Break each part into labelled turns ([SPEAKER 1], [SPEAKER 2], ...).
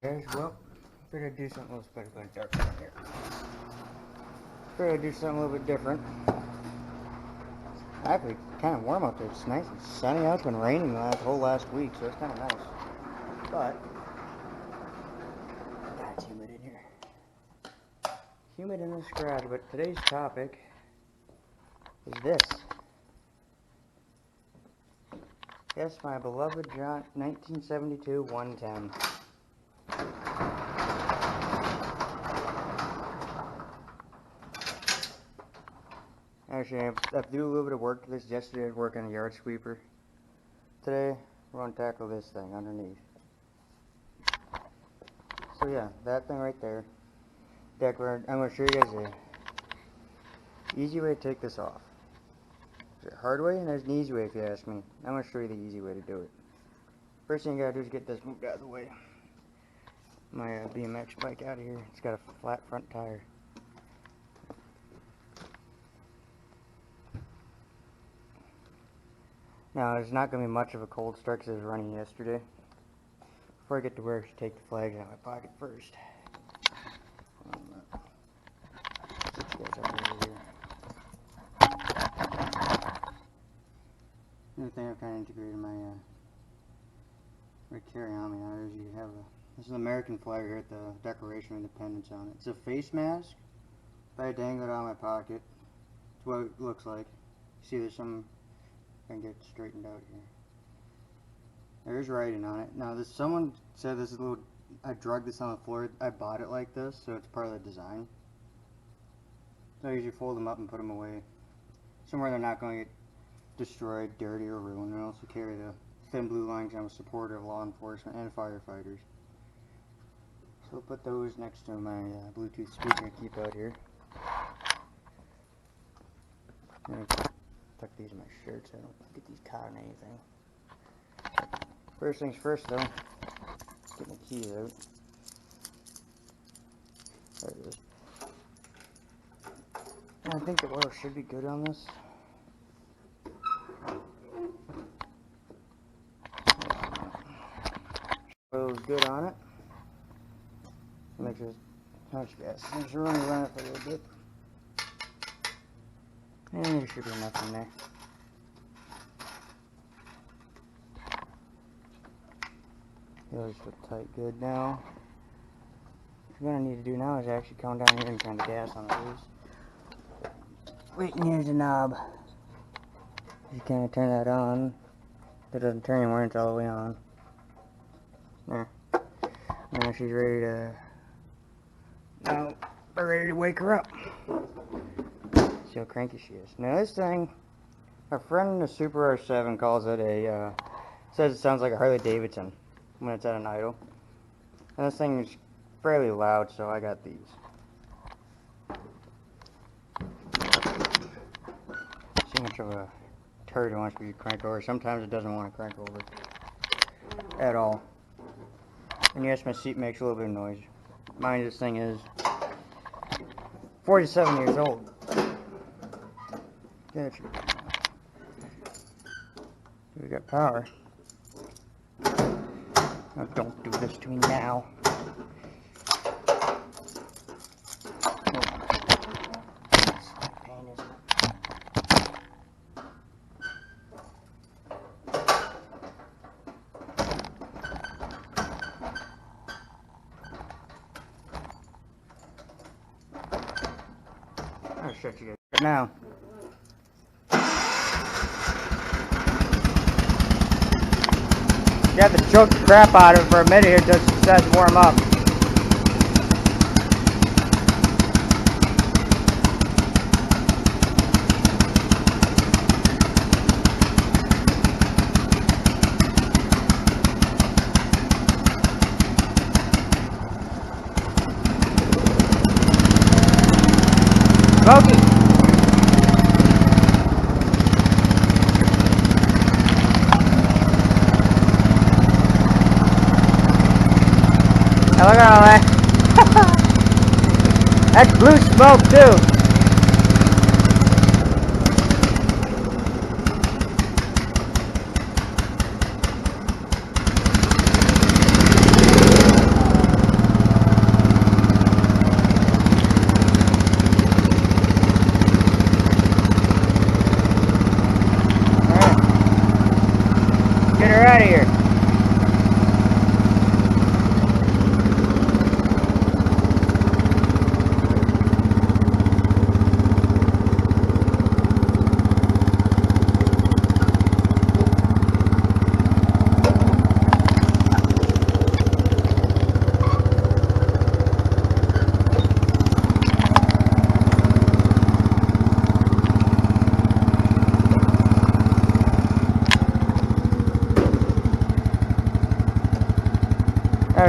[SPEAKER 1] Guys, well, figured I'd do something a little special. Going dark down here. Figured I'd do something a little bit different. Actually, kind of warm out there. It's nice and sunny out. It's been raining the whole last week, so it's kind of nice. But God, it's humid in here. Humid in this garage. But today's topic is this. Yes, my beloved John 1972 110. Actually, I have to do a little bit of work to this. Yesterday I was working on a yard sweeper. Today, we're going to tackle this thing underneath. So yeah, that thing right there. I'm going to show you guys a easy way to take this off. There's a hard way and there's an easy way if you ask me. I'm going to show you the easy way to do it. First thing you got to do is get this moved out of the way. My BMX bike out of here. It's got a flat front tire. Now, there's not going to be much of a cold start because it was running yesterday. Before I get to work, I should take the flags out of my pocket first. Get you guys up over here. Another thing I've kind of integrated in my carry on me now is you have this is an American flag here at the Declaration of Independence on it. It's a face mask. If I dangle it out of my pocket, it's what it looks like. See, there's some. I can get it straightened out here. There's writing on it. Now, someone said this is a little. I drug this on the floor. I bought it like this, so it's part of the design. So I usually fold them up and put them away somewhere they're not going to get destroyed, dirty, or ruined. And also carry the thin blue line because I'm a supporter of law enforcement and firefighters. So I'll put those next to my Bluetooth speaker I keep out here. Tuck these in my shirt so I don't get these caught in anything. First things first though, get my keys out. There it is. And I think the oil should be good on this. Oil's good on it. Make sure how much gas. Just run it for a little bit. And there should be enough in there. Those fit tight good now. What you're gonna need to do now is actually come down here and turn the gas on those. Wait, and here's the knob. You can't turn that on. It doesn't turn anymore until all the way on. There. Now she's ready to. Now we're ready to wake her up. See how cranky she is. Now this thing, our friend in the Super R7 calls it a, says it sounds like a Harley Davidson when it's at an idle. And this thing is fairly loud, so I got these. See how much of a turd it wants to be crank over. Sometimes it doesn't want to crank over at all. And yes, my seat makes a little bit of noise. Mind this thing is 47 years old. We got power. Now don't do this to me now. I'll shut you guys now. You have to choke the crap out of it for a minute here just to start to warm up. Smokey! Now look at all that. That's blue smoke too.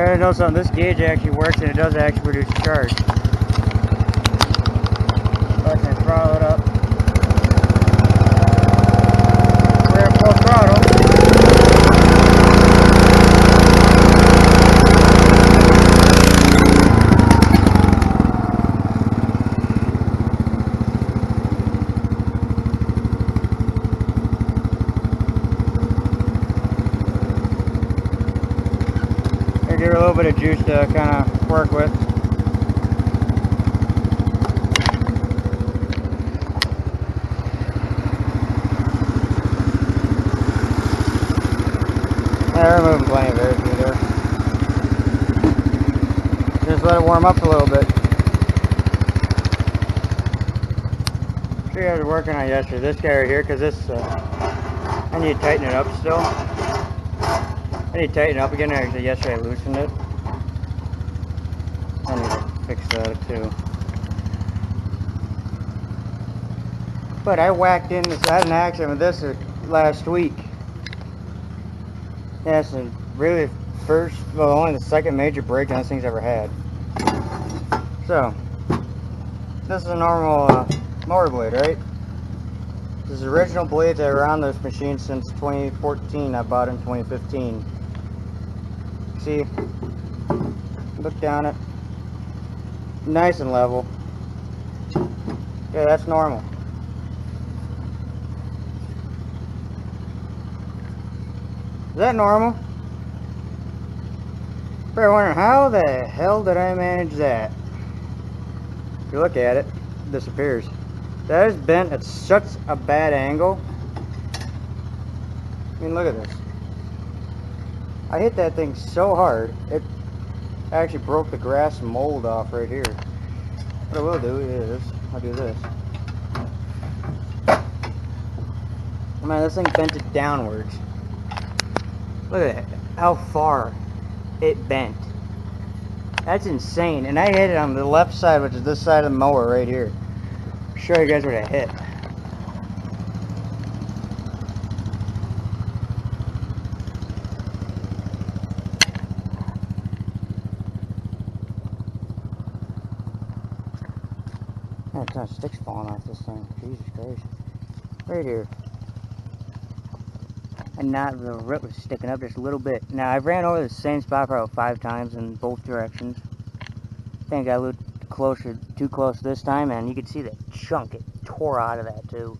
[SPEAKER 1] I know something. This gauge actually works and it does actually produce charge. So I can throttle it up. We're at full throttle. Give her a little bit of juice to kind of work with. Yeah, we're moving plenty of air through there. Just let it warm up a little bit. Sure, I was working on yesterday. This guy right here, because this, I need to tighten it up still. I need to tighten it up again. Actually, yesterday I loosened it. I need to fix that too. But I whacked in this. I had an accident with this last week. Yeah, it's really first, well, only the second major breakdown this thing's ever had. So, this is a normal motor blade, right? This is original blades that were on this machine since 2014. I bought it in 2015. See, look down it. Nice and level. Yeah, that's normal. Is that normal? You're wondering, how the hell did I manage that? If you look at it, it disappears. That is bent at such a bad angle. I mean, look at this. I hit that thing so hard, it actually broke the grass mold off right here. What I will do is, I'll do this. Man, this thing bent it downwards. Look at that, how far it bent. That's insane. And I hit it on the left side, which is this side of the mower right here. I'll show you guys what I hit. Oh, it's not sticks falling off this thing. Jesus Christ. Right here. And not the root was sticking up just a little bit. Now I've ran over the same spot probably 5 times in both directions. I think I looked too close this time, and you could see that chunk. It tore out of that too.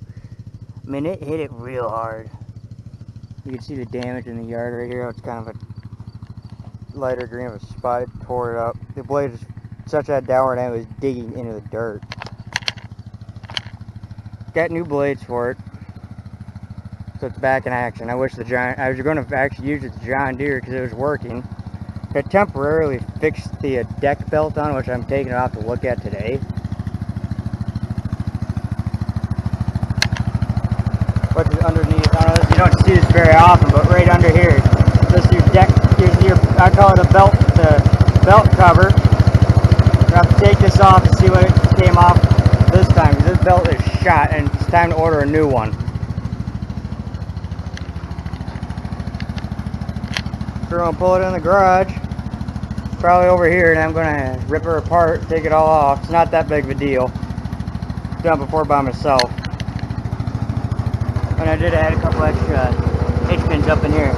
[SPEAKER 1] I mean, it hit it real hard. You can see the damage in the yard right here. It's kind of a lighter green of a spot. It tore it up. The blade is such a downward angle, it was digging into the dirt. Got new blades for it. So it's back in action. I wish I was going to actually use it the John Deere because it was working. I temporarily fixed the deck belt on, which I'm taking it off to look at today. What's underneath? I don't know, you don't see this very often, but right under here, this is your deck. Here's your, I call it a belt, the belt cover. You have to take this off to see what it came off this time, because this belt is shot, and it's time to order a new one. We're going to pull it in the garage, probably over here, and I'm going to rip her apart, take it all off. It's not that big of a deal. I've done it before by myself. And I did add a couple extra H-pins up in here.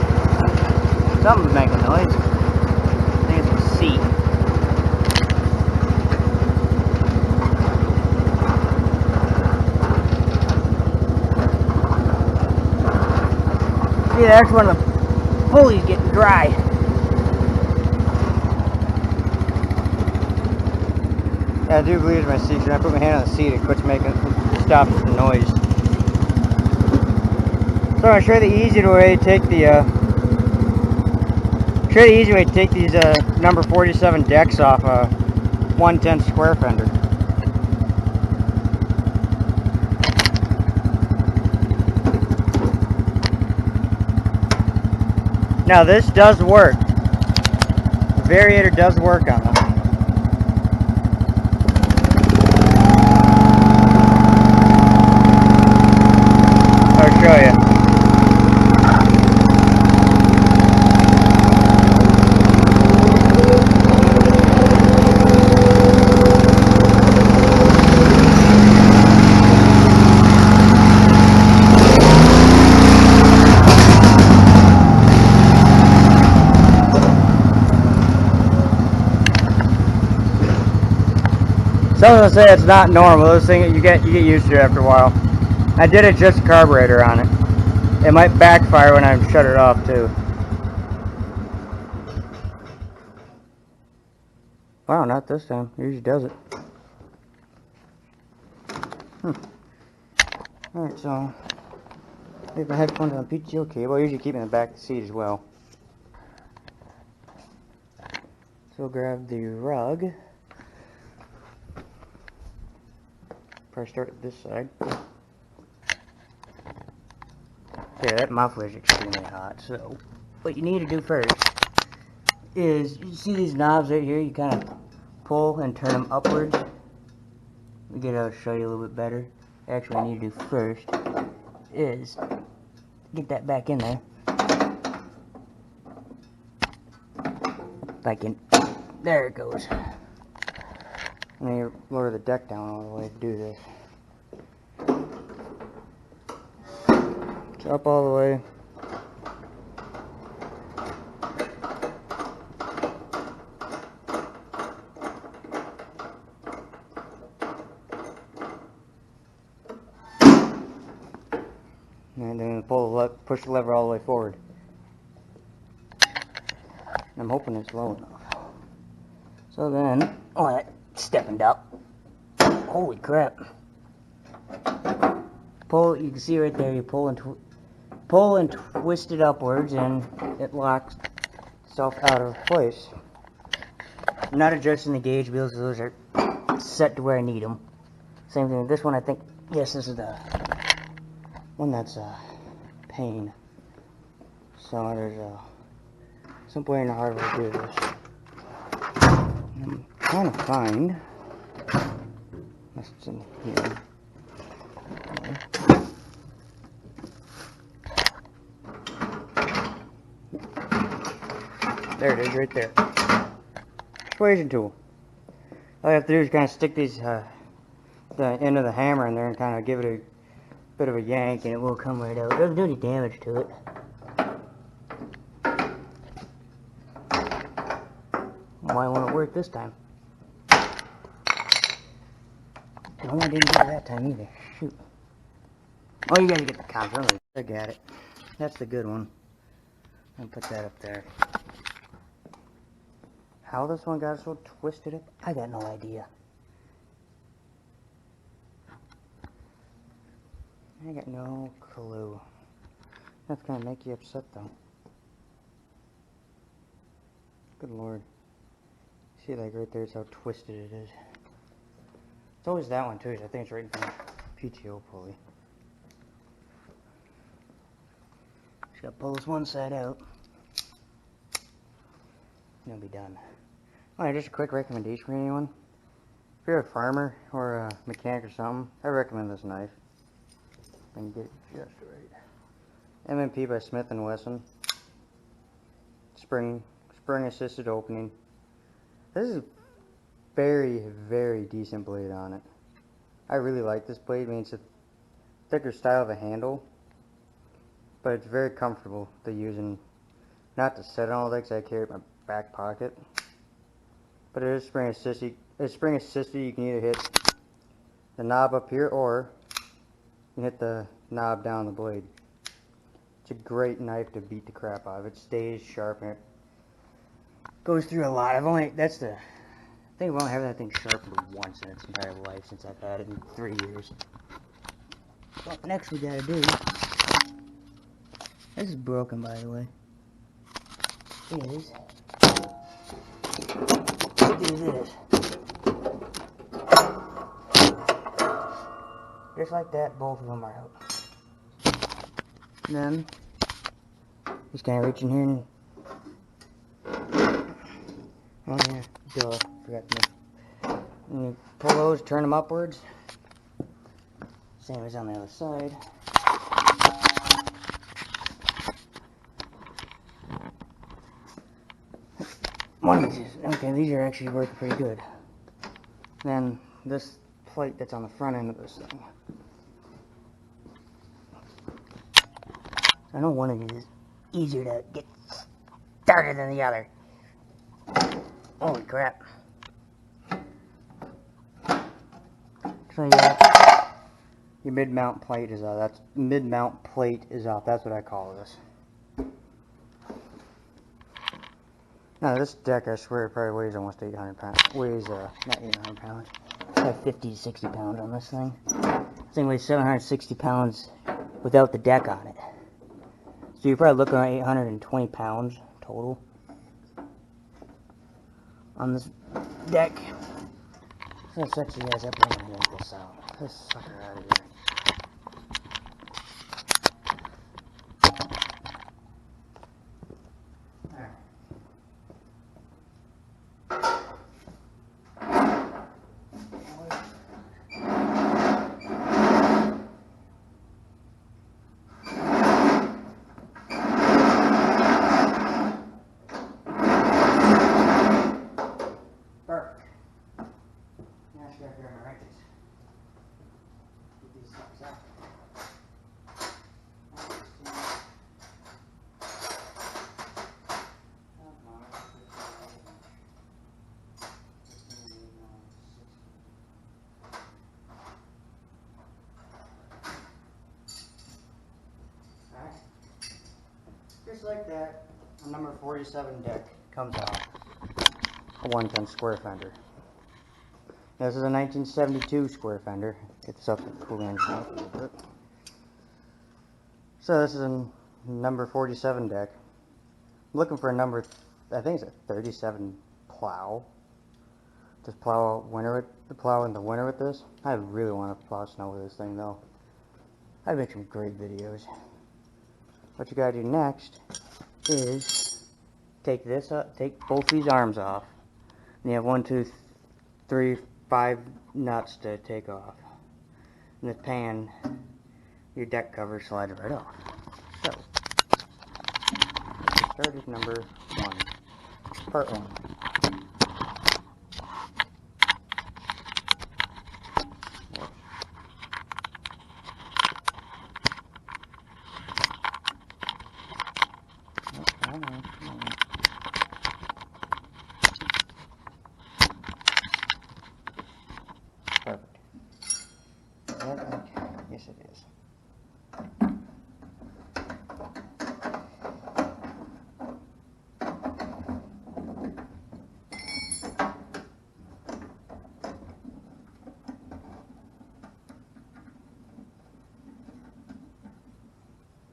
[SPEAKER 1] Something's making noise. I think it's a seat. See, that's one of the pulleys getting dry. Yeah, I do believe it's my seat. When I put my hand on the seat, it quits making, it stops the noise. So I'm gonna show you the easy way to take these number 47 decks off a 110 square fender. Now this does work. The variator does work on them. I'll show you. Some of them say it's not normal. This thing you get used to it after a while. I did adjust the carburetor on it. It might backfire when I shut it off too. Wow, not this time. It usually does it. Alright, so leave my headphones on the PTO cable. I usually keep it in the back of the seat as well. So grab the rug. Probably start at this side. Yeah, that muffler is extremely hot. So what you need to do first is, you see these knobs right here? You kind of pull and turn them upwards. Let me get out to show you a little bit better. Actually, what I need to do first is get that back in there. Back in. There it goes. Let me lower the deck down all the way to do this. It's up all the way. And then push the lever all the way forward. I'm hoping it's low enough. So then, oh, that's stepping up. Holy crap. Pull, you can see right there, you pull and twist it upwards and it locks itself out of place. I'm not adjusting the gauge wheels, those are set to where I need them. Same thing with this one, I think, yes, this is the one that's pain. So there's a simple way and a hard way to do this. I'm trying to find, unless it's in here. There it is, right there. Persuasion tool. All you have to do is kind of stick these, the end of the hammer in there and kind of give it a bit of a yank, and it will come right out. It doesn't do any damage to it. Why won't it work this time? No, I didn't get it that time either. Shoot. Oh, you gotta get the controller. I got it. That's the good one. I'll put that up there. How this one got so twisted up, I got no idea. I got no clue. That's gonna make you upset though. Good lord. See, like right there, it's how twisted it is. It's always that one too. I think it's right in front of the PTO pulley. Just gotta pull this one side out. And it'll be done. Alright, just a quick recommendation for anyone. If you're a farmer or a mechanic or something, I recommend this knife. And get it just right. M&P by Smith & Wesson. Spring assisted opening. This is very, very decent blade on it. I really like this blade. I mean, it's a thicker style of a handle, but it's very comfortable to use, and not to set it on all day because I carry it in my back pocket. But it is spring assisted. It's spring assisted. You can either hit the knob up here, or you can hit the knob down the blade. It's a great knife to beat the crap out of. It stays sharp and it goes through a lot. I think I've only had that thing sharpened once in its entire life since I've had it in 3 years. What next we gotta do? This is broken, by the way. Is do this. Just like that, both of them are out. And then just kind of reach in here and, oh yeah, duh, forgot to make. And you pull those, turn them upwards. Same as on the other side. One of these, okay, these are actually working pretty good. Then this plate that's on the front end of this thing. I know one of these is easier to get started than the other. Holy crap. So your mid-mount plate is off. Mid-mount plate is off. That's what I call this. Now this deck, I swear, probably weighs almost 800 pounds. Weighs not 800 pounds. It's like 50 to 60 pounds on this thing. This thing weighs 760 pounds without the deck on it. So you're probably looking at 820 pounds total on this deck. So let's set you guys up and yank this out. This sucker out of here. Just like that, a number 47 deck comes out. A 110 square fender. Now, this is a 1972 square fender. Get this up to the cool engine up a little bit. So this is a number 47 deck. I'm looking for a number, I think it's a 37 plow. Just plow in the winter with this. I really want to plow snow with this thing though. I'd make some great videos. What you gotta do next is take this up, take both these arms off. And you have 1, 2, 3, 5 nuts to take off. And this pan, your deck cover slides right off. So, let's get started. Number 1, part 1. Perfect. Yes, it is.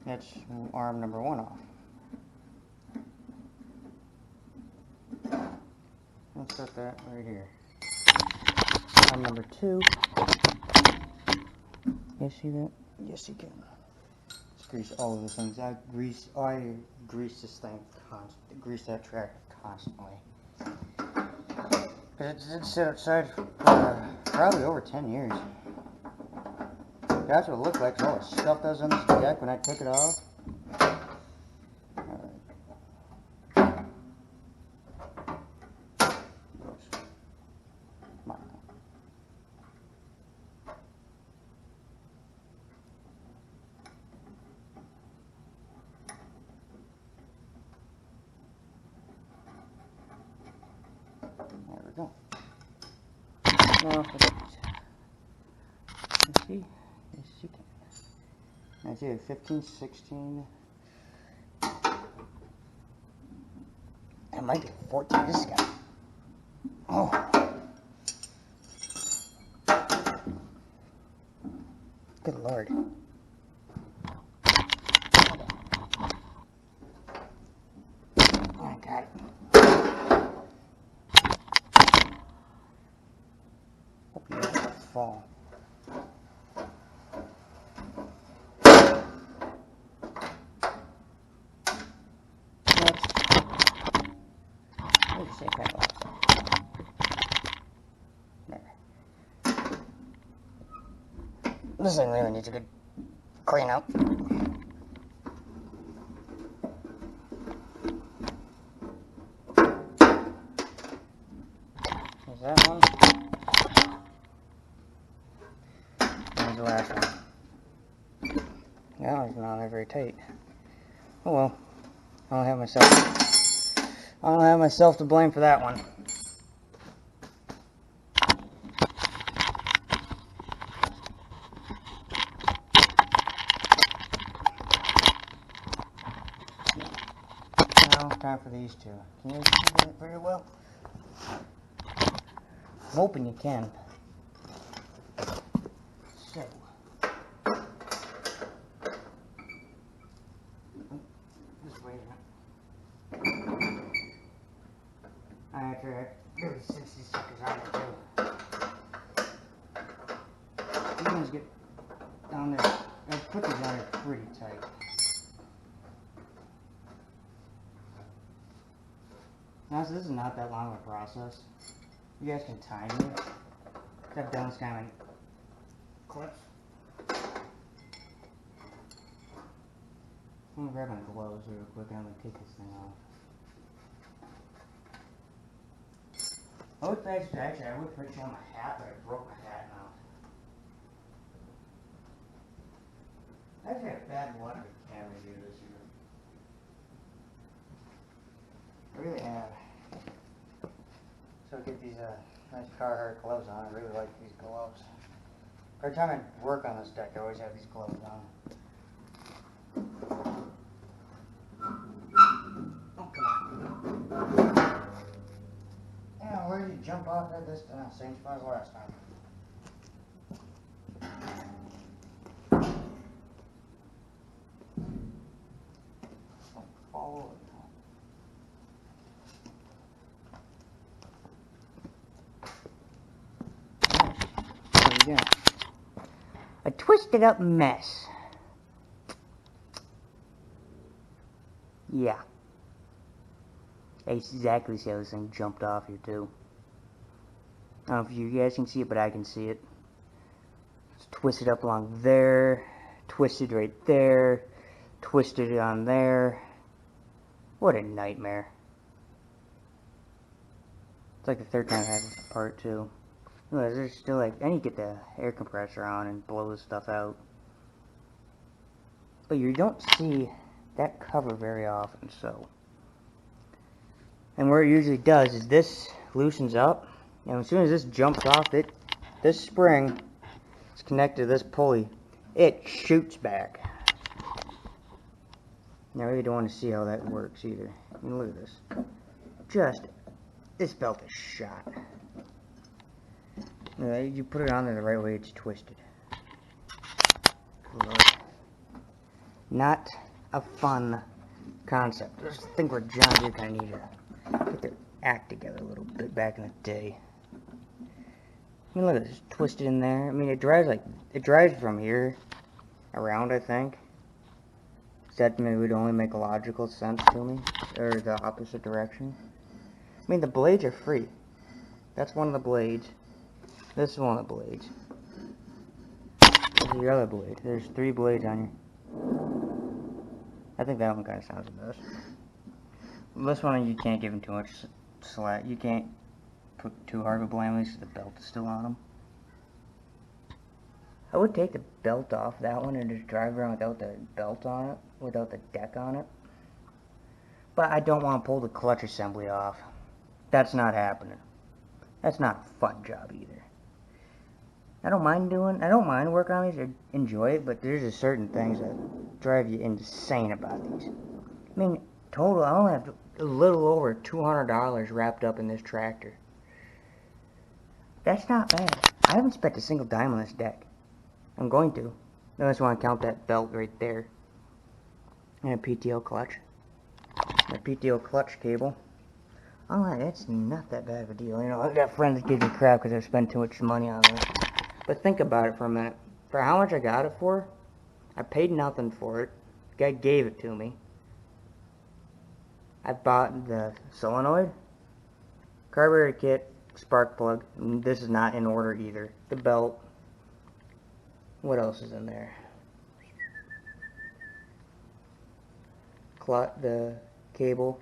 [SPEAKER 1] That's arm number 1 off. Let's set that right here. Arm number 2. You see that? Yes, you can. Just grease all of those things. I grease this thing constantly. Grease that track constantly. Because it did sit outside for probably over 10 years. That's what it looked like. 'Cause all the stuff that was on this deck when I took it off. There we go. Now, let's see. Yes, you can. I see a 15, 16. That might be a 14. This guy. Oh. Good Lord. I got it. Hope you don't fall. This thing really needs a good clean up. There's that one. There's the last one. Now it's not very tight. Oh well. I don't have myself to blame for that one. time for these two. Can you see it very well? I'm hoping you can. So, this way. I have 60 suckers on there too. These ones get down there. I put these on there pretty tight. Now, so this is not that long of a process. You guys can time it. I've done this kind of clips. I'm gonna grab my gloves real quick and I'm gonna take this thing off. Actually, I would put you on my hat, but I broke my hat now. I've had bad luck with camera gear this year. I really have. So get these nice Carhartt gloves on. I really like these gloves. Every time I work on this deck, I always have these gloves on. Oh, come on. Yeah, where did you jump off at this time? Same spot as last time. Follow it. There we go. A twisted up mess. Yeah. That's exactly how this thing jumped off here too. I don't know if you guys can see it, but I can see it. It's twisted up along there, twisted right there, twisted on there. What a nightmare. It's like the third time I had this apart too. Look, there's still like, I need to get the air compressor on and blow this stuff out. But you don't see that cover very often, so. And where it usually does is this loosens up, and as soon as this jumps off, this spring is connected to this pulley, it shoots back. Now I really don't want to see how that works either. I mean, look at this. This belt is shot. You put it on there the right way, it's twisted. Lord. Not a fun concept. I just think where John Deere kind of need to get their act together a little bit back in the day. I mean, look at this, twisted in there. I mean, it drives from here around, I think. That would only make logical sense to me, or the opposite direction. I mean, the blades are free. That's one of the blades. This is one of the blades. This is your other blade. There's 3 blades on you. I think that one kind of sounds the best. This one you can't give them too much slack. You can't put too hard of a blame, at least the belt is still on them. I would take the belt off that one and just drive around without the belt on it, without the deck on it. But I don't want to pull the clutch assembly off. That's not happening. That's not a fun job either. I don't mind working on these, I enjoy it, but there's just certain things that drive you insane about these. I mean, total, I only have a little over $200 wrapped up in this tractor. That's not bad. I haven't spent a single dime on this deck. I'm going to. I just want to count that belt right there. And a PTO clutch. And a PTO clutch cable. Oh, that's not that bad of a deal. You know, I've got friends that give me crap because I've spent too much money on this. But think about it for a minute. For how much I got it for, I paid nothing for it. The guy gave it to me. I bought the solenoid, carburetor kit, spark plug. And this is not in order either. The belt. What else is in there? The cable.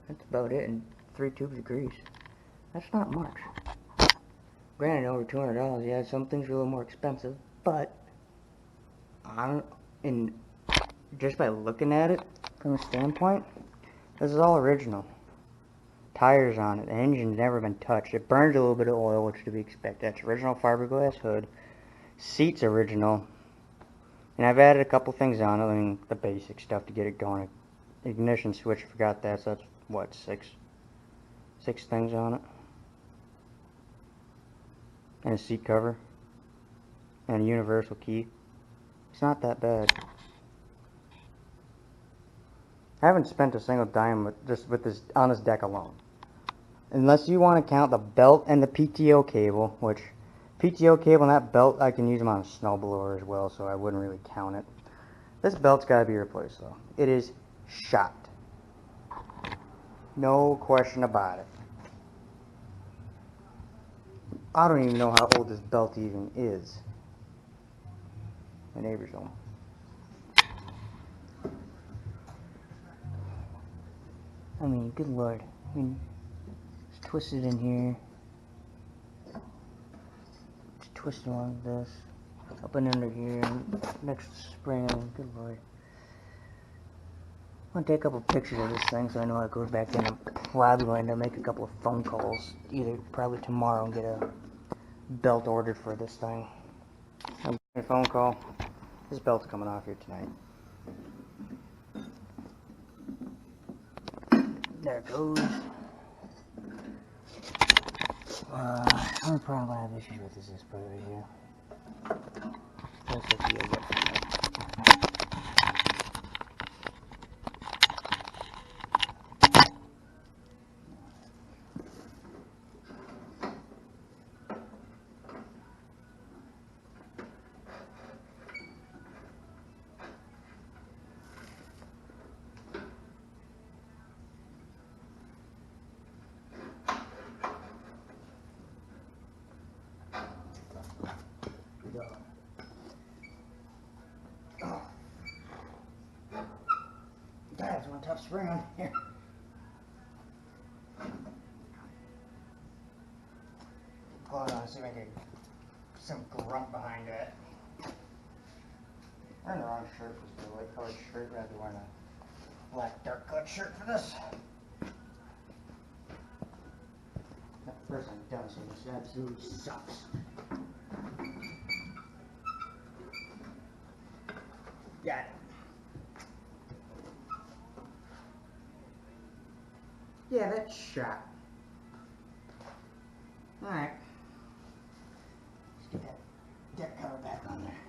[SPEAKER 1] That's about it, and 3 tubes of grease. That's not much. Granted, over $200, yeah, some things are a little more expensive, but just by looking at it from a standpoint, this is all original. Tires on it. The engine's never been touched. It burns a little bit of oil, which to be expected. That's original fiberglass hood. Seat's original. And I've added a couple things on it. I mean, the basic stuff to get it going. ignition switch, forgot that, so that's what, six things on it. And a seat cover. And a universal key. It's not that bad. I haven't spent a single dime with this on this deck alone. Unless you want to count the belt and the PTO cable, which PTO cable and that belt, I can use them on a snowblower as well, so I wouldn't really count it. This belt's got to be replaced, though. It is shot. No question about it. I don't even know how old this belt even is. My neighbors don't. I mean, good lord. I mean, it's twisted in here. It's twisted along this. Up and under here. Next spring. Good lord. I'm going to take a couple pictures of this thing so I know how it goes back in. I'm probably going to make a couple of phone calls, either probably tomorrow, and get a belt ordered for this thing. I'm getting a phone call. This belt's coming off here tonight. There it goes. I'm probably have issues with this part right here. Looks like you'll get from it. That's one tough spring on here. Hold on, see if I can get some grunt behind that. Wearing the wrong shirt for the light colored shirt. I'd be wearing a black dark cut shirt for this. That first I'm done, so this absolutely sucks. Got it. Yeah, that's shot. Alright. Let's get that deck cover back on there.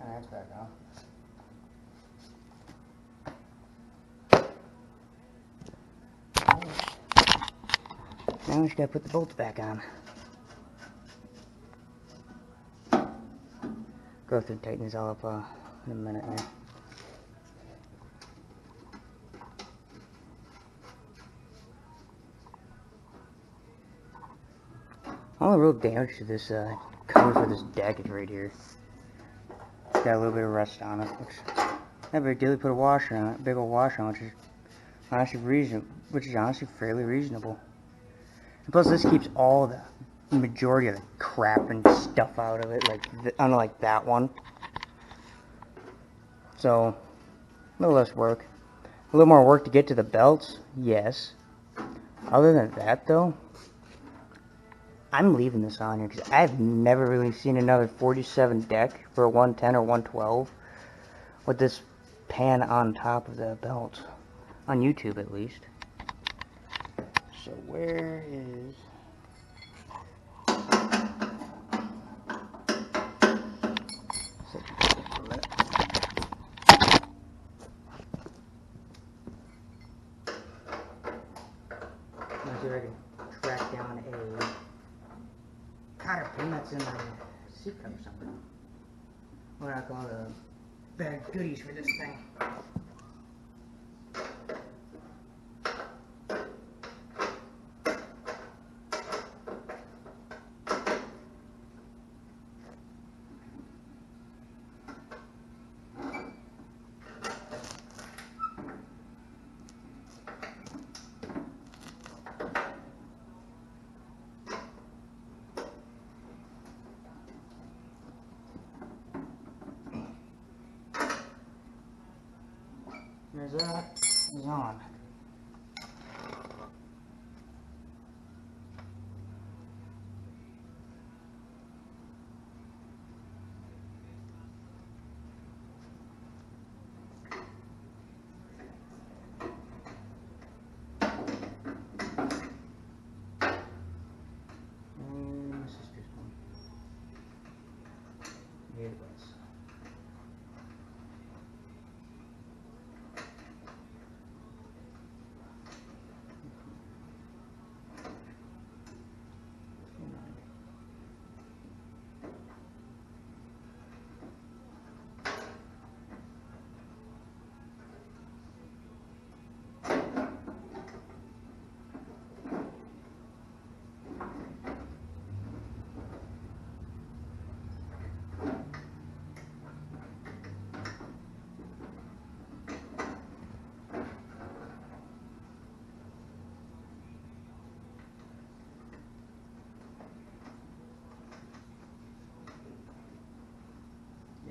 [SPEAKER 1] Alright, it's back on. Now we just gotta put the bolts back on. Go through and tighten this all up in a minute here. Only real damage to this cover for this deck is right here. It's got a little bit of rust on it, which not very deal. Put a washer on it, big old washer on it, which is honestly fairly reasonable. And plus, this keeps all the majority of the crap and stuff out of it, unlike that one. So, a little less work. A little more work to get to the belts, yes. Other than that, though, I'm leaving this on here because I've never really seen another 47 deck for a 110 or 112 with this pan on top of the belt. On YouTube, at least. So, where is... Let's see if I can track down a cotter pin that's in my seat cover somewhere. What I call the bag of goodies for this thing. There's that. Is on.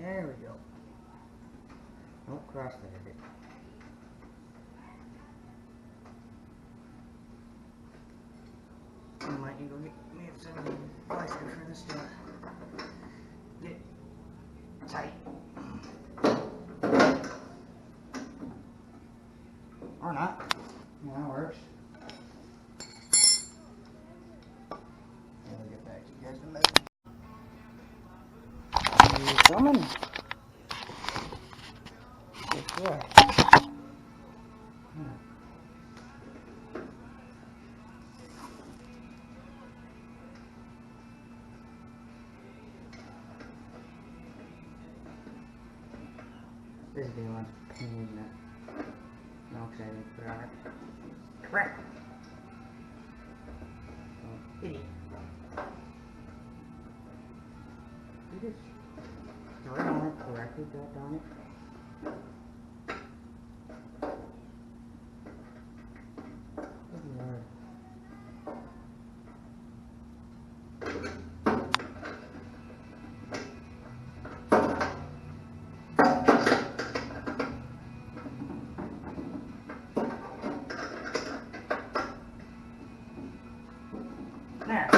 [SPEAKER 1] There we go. Don't cross-thread it. I might need to go get me some biceps for this to get tight. Or not. Yeah, that works. I'll get back to you guys in a minute. Are you filming? Yeah. This is the one pain that knocks I didn't put on it. Crap! Oh, idiot. You just throw it on it correctly, doggone it. Good Lord. There.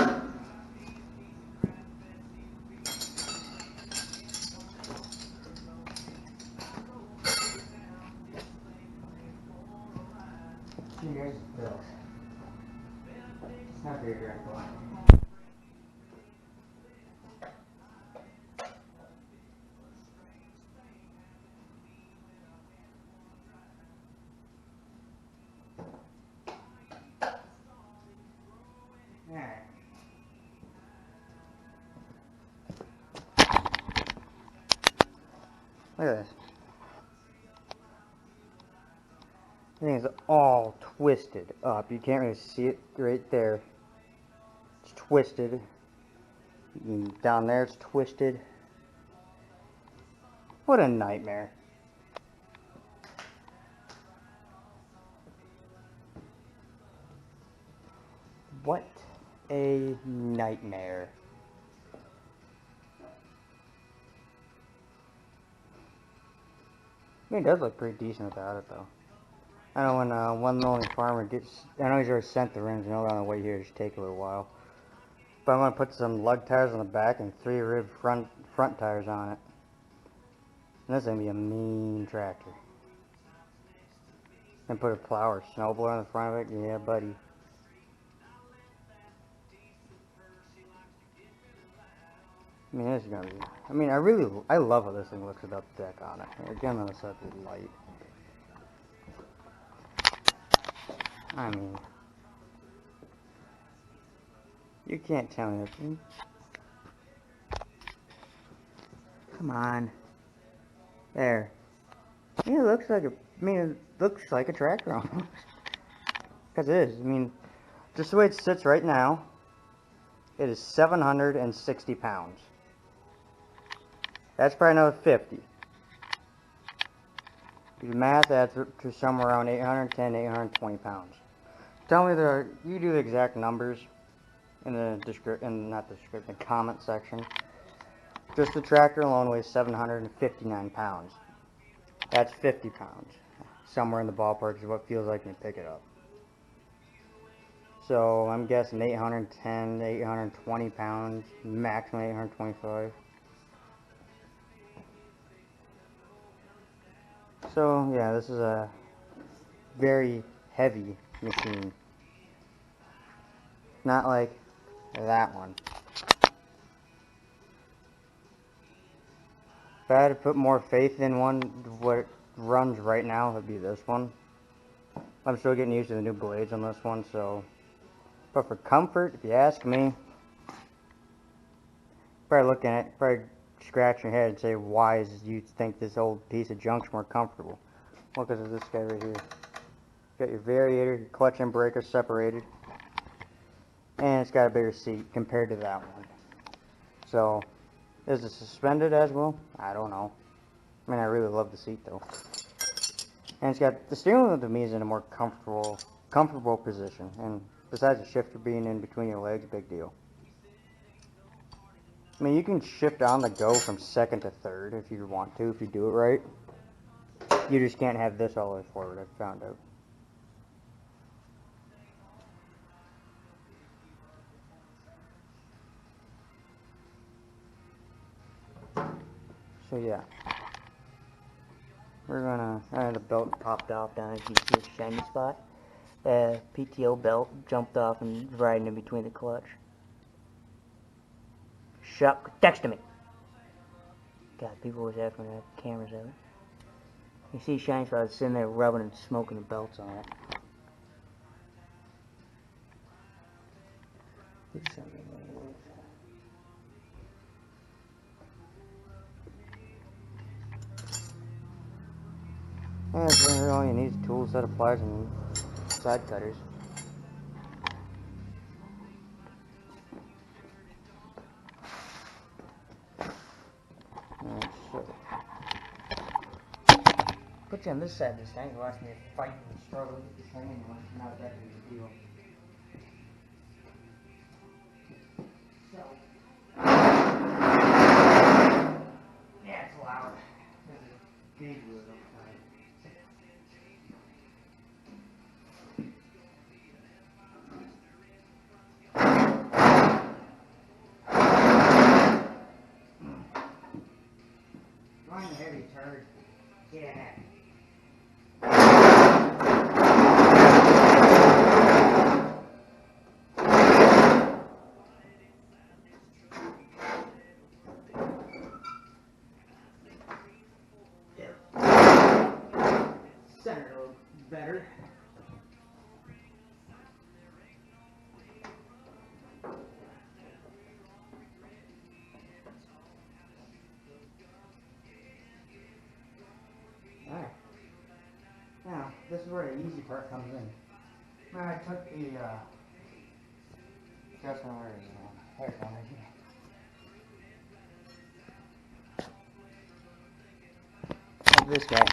[SPEAKER 1] Here's the bills. Not very direct one. Alright. Look at this. This thing is all twisted up. You can't really see it right there. It's twisted. And down there it's twisted. What a nightmare. What a nightmare. I mean, it does look pretty decent without it, though. I know when one lonely farmer gets, I know he's already sent the rims, and on the way here, just take a little while. But I'm going to put some lug tires on the back and 3-rib front tires on it. And this is going to be a mean tractor. And put a plow or snowblower on the front of it, yeah, buddy. I mean, this is going to be, I mean, I love how this thing looks without the deck on it. Again, on the side of the light. I mean, you can't tell me that. Come on. There. I mean, it looks like a, tractor almost. Because it is. I mean, just the way it sits right now, it is 760 pounds. That's probably another 50. If you math that to somewhere around 810, 820 pounds. Tell me you do the exact numbers in the comment section. Just the tractor alone weighs 759 pounds. That's 50 pounds. Somewhere in the ballpark is what it feels like when you pick it up. So I'm guessing 810, 820 pounds, maximum 825. So yeah, this is a very heavy machine. Not like that one. If I had to put more faith in one, what it runs right now, it would be this one. I'm still getting used to the new blades on this one, so. But for comfort, if you ask me, probably looking at it, probably scratch your head and say, why do you think this old piece of junk's more comfortable? Well, because of this guy right here. Got your variator, your clutch and brake are separated. And it's got a bigger seat compared to that one. So, is it suspended as well? I don't know. I mean, I really love the seat though. And it's got, the steering wheel to me is in a more comfortable position. And besides the shifter being in between your legs, big deal. I mean, you can shift on the go from second to third if you want to, if you do it right. You just can't have this all the way forward, I've found out. So yeah. We're gonna, the belt popped off down, as you can see a shiny spot. PTO belt jumped off and was riding in between the clutch. Shut, texting me. God, people always asking to have cameras of it. You see shiny spot sitting there rubbing and smoking the belts on it. Yeah, that's really all you need is a tool, set of pliers, and side cutters. Alright, so. Put you on this side this time. You watch me fight and struggle with this thing, and it's not that big a deal. So. Yeah, it's loud. There's a gauge wheel outside. Find the heavy turd. Get in there. Center a little better. Alright. Now, this is where the easy part comes in. Now I took the, that's not where it is, there's one right here. Like this guy.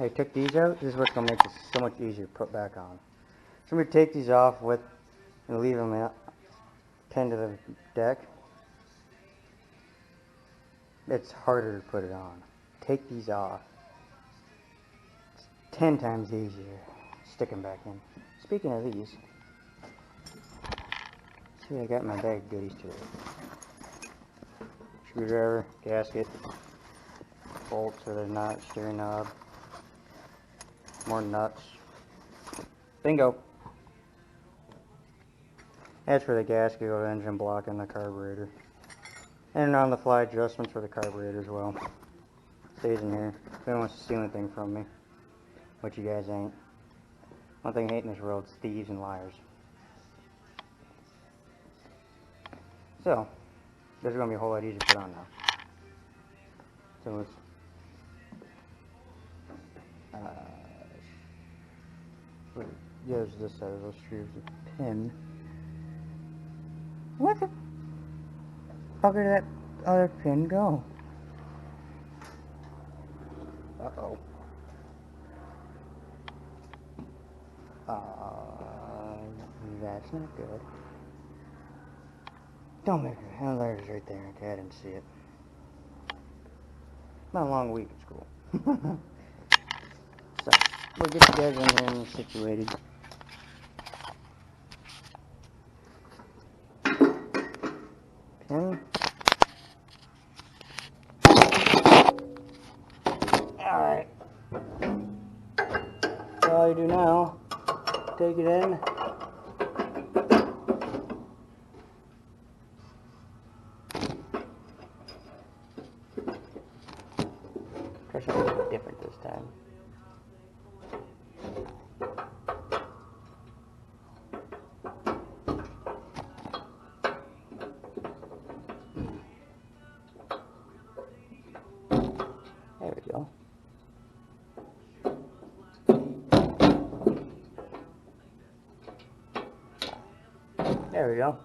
[SPEAKER 1] I took these out. This is what's going to make this so much easier to put back on. So I'm going to take these off with, and leave them out, pinned to the deck. It's harder to put it on. Take these off. It's 10 times easier. Stick them back in. Speaking of these, see, I got in my bag of goodies today. Screwdriver, gasket, bolts for the nut, steering knob, more nuts. Bingo! That's for the gasket or the engine block and the carburetor. And on the fly adjustments for the carburetor as well. Stays in here. If anyone wants to steal anything from me, which you guys ain't. One thing I hate in this world is thieves and liars. So, this is going to be a whole lot easier to put on now. So it's there's this side of those screws, the pin. What the fuck did that other pin go? Uh-oh. That's not good. Don't make it. Oh, there's right there. Okay, I didn't see it. Not a long week at school. So, we'll get you guys in here and situated. Pin. Alright. So all you do now, take it in. Try something a little bit different this time. There we go. There we go.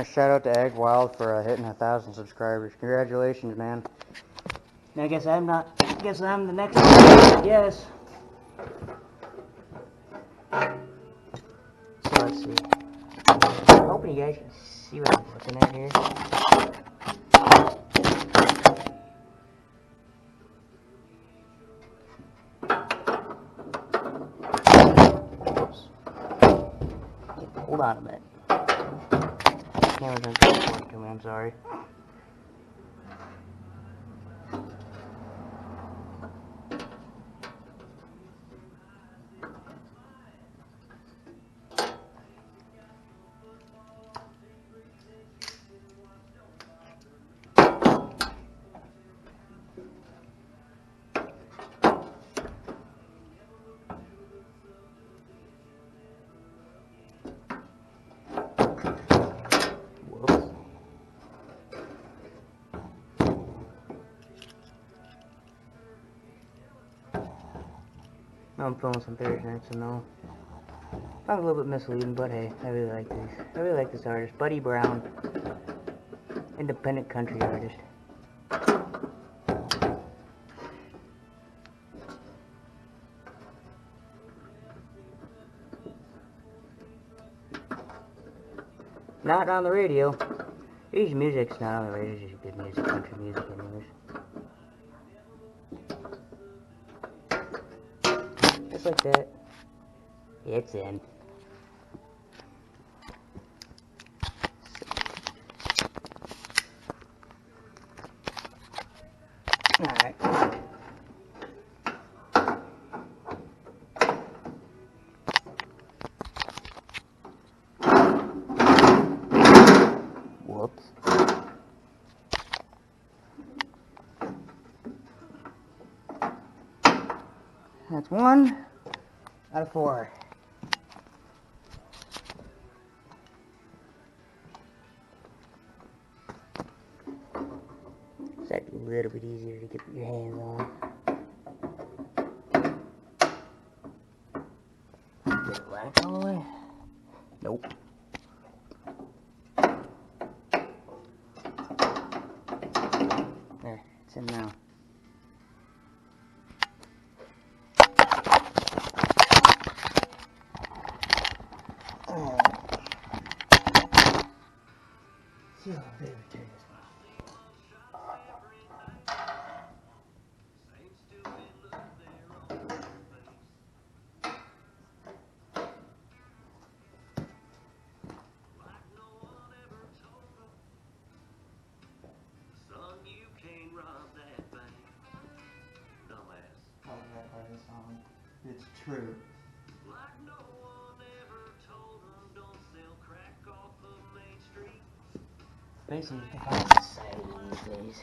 [SPEAKER 1] Shout out to Egg Wild for hitting 1,000 subscribers. Congratulations, man. I guess I'm the next one. Yes.
[SPEAKER 2] guys can see what I'm looking at here. Oops. Hold on a minute. Camera's not going to work to me, I'm sorry. I'm filming some Thursday nights, so no. I'm a little bit misleading, but hey, I really like these. I really like this artist, Buddy Brown, independent country artist. Not on the radio. His music's not on the radio, it's just good music, country music anyways. Just like that. It's in. Alright. Whoops. That's 1 out of 4. So that'd be a little bit easier to get your hands on. Get it black all the way? Nope. There, it's in now. See how big we turn this one.
[SPEAKER 1] It's true.
[SPEAKER 2] Basically, you can find society these days.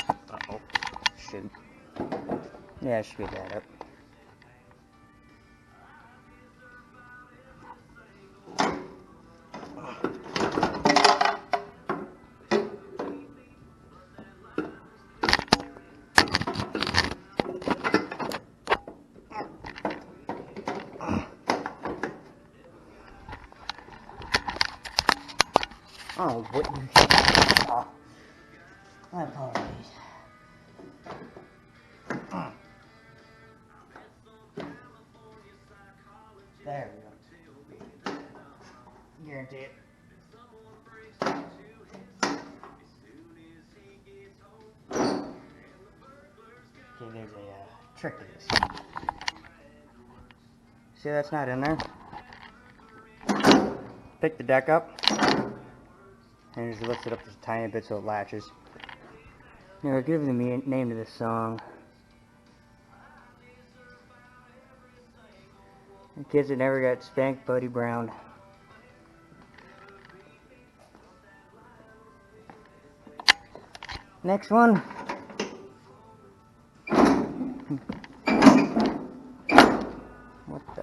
[SPEAKER 2] Uh-oh. Shoot. Yeah, I screwed that up. Oh, what you... Oh. I apologize. There we go. Guarantee it. Okay, there's a trick to this. See, that's not in there. Pick the deck up and just lift it up just a tiny bit so it latches. Now we're giving the name to this song. The kids that never got spanked, Buddy Brown. Next one. What the?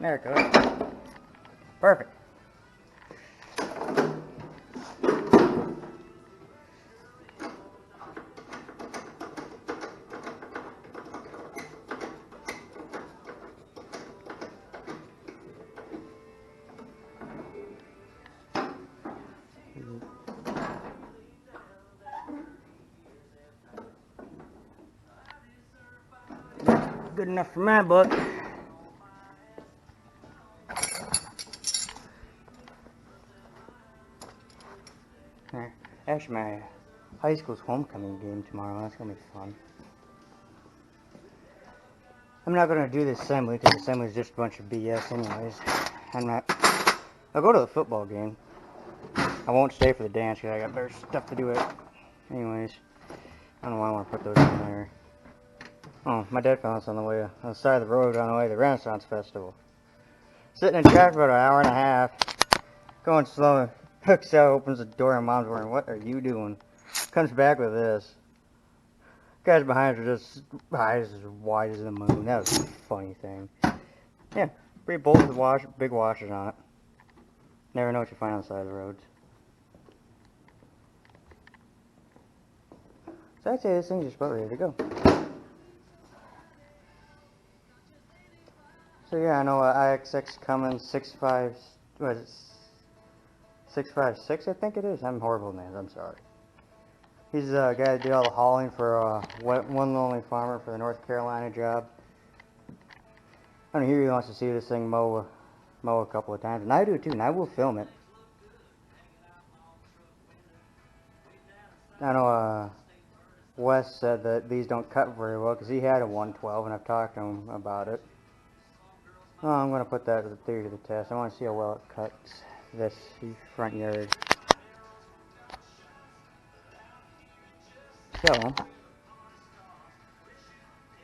[SPEAKER 2] There it goes. Perfect. Good enough for my book. Actually, my high school's homecoming game tomorrow. That's gonna be fun. I'm not gonna do the assembly because assembly is just a bunch of BS anyways. I'll go to the football game. I won't stay for the dance because I got better stuff to do it. Anyways, I don't know why I want to put those in there. Oh, my dad found us on the side of the road on the way to the Renaissance Festival. Sitting in traffic for about an hour and a half, going slow. Hooks out, opens the door, and Mom's wondering, what are you doing? Comes back with this. Guys behind her just eyes as wide as the moon. That was a funny thing. Yeah, pretty bold with big washers on it. Never know what you find on the side of the roads. So I'd say this thing's just about ready to go. So yeah, I know IXX coming 6.5, what is it? 656, I think it is. I'm horrible with names, I'm sorry. He's the guy that did all the hauling for One Lonely Farmer for the North Carolina job. I don't know, he really wants to see this thing mow a couple of times, and I do too, and I will film it. I know Wes said that these don't cut very well because he had a 112, and I've talked to him about it. Oh, I'm going to put that as a theory to the test. I want to see how well it cuts this front yard. So,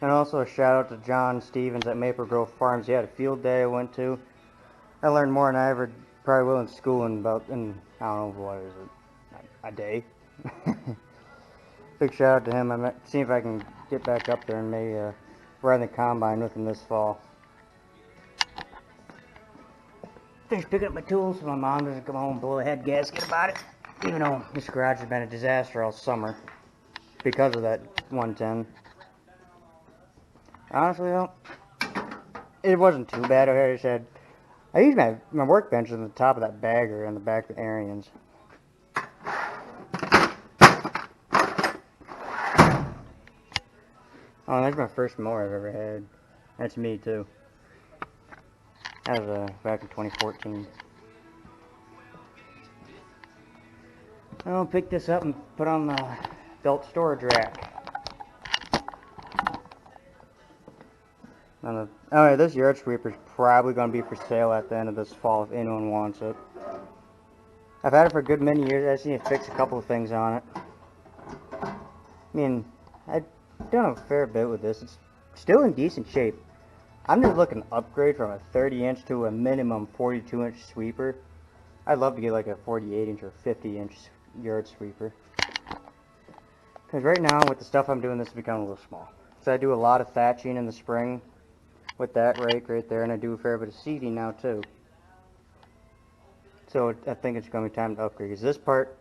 [SPEAKER 2] and also a shout out to John Stevens at Maple Grove Farms. He had a field day I went to. I learned more than I ever probably will in school in I don't know, what is it, a day. Big shout out to him. I'm seeing if I can get back up there and maybe ride the combine with him this fall. Finished picking up my tools so my mom doesn't come home and blow a head gasket about it. Even though this garage has been a disaster all summer because of that 110. Honestly though, it wasn't too bad. I used my workbench on the top of that bagger in the back of the Arians. Oh, that's my first mower I've ever had. That's me too. That was back in 2014. I'll pick this up and put on the belt storage rack. Oh, this yard sweeper is probably going to be for sale at the end of this fall if anyone wants it. I've had it for a good many years. I just need to fix a couple of things on it. I mean, I've done a fair bit with this. It's still in decent shape. I'm just looking to upgrade from a 30-inch to a minimum 42-inch sweeper. I'd love to get like a 48-inch or 50-inch yard sweeper. Because right now, with the stuff I'm doing, this has become a little small. So I do a lot of thatching in the spring with that rake right there, and I do a fair bit of seeding now too. So I think it's going to be time to upgrade. Because this part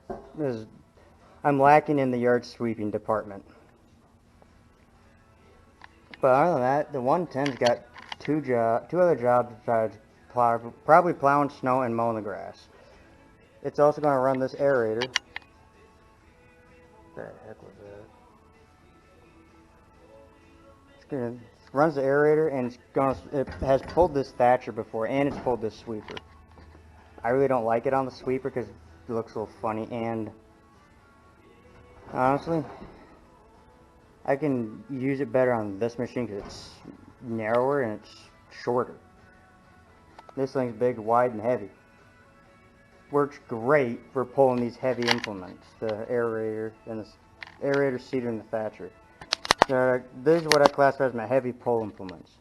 [SPEAKER 2] I'm lacking in the yard sweeping department. But other than that, the 110's got two other jobs besides probably plowing snow and mowing the grass. It's also going to run this aerator. What the heck was that? It runs the aerator, and it has pulled this thatcher before, and it's pulled this sweeper. I really don't like it on the sweeper because it looks a little funny, and honestly, I can use it better on this machine because it's narrower and it's shorter. This thing's big, wide, and heavy. Works great for pulling these heavy implements, the aerator and the aerator, seeder, and the thatcher. This is what I classify as my heavy pull implements.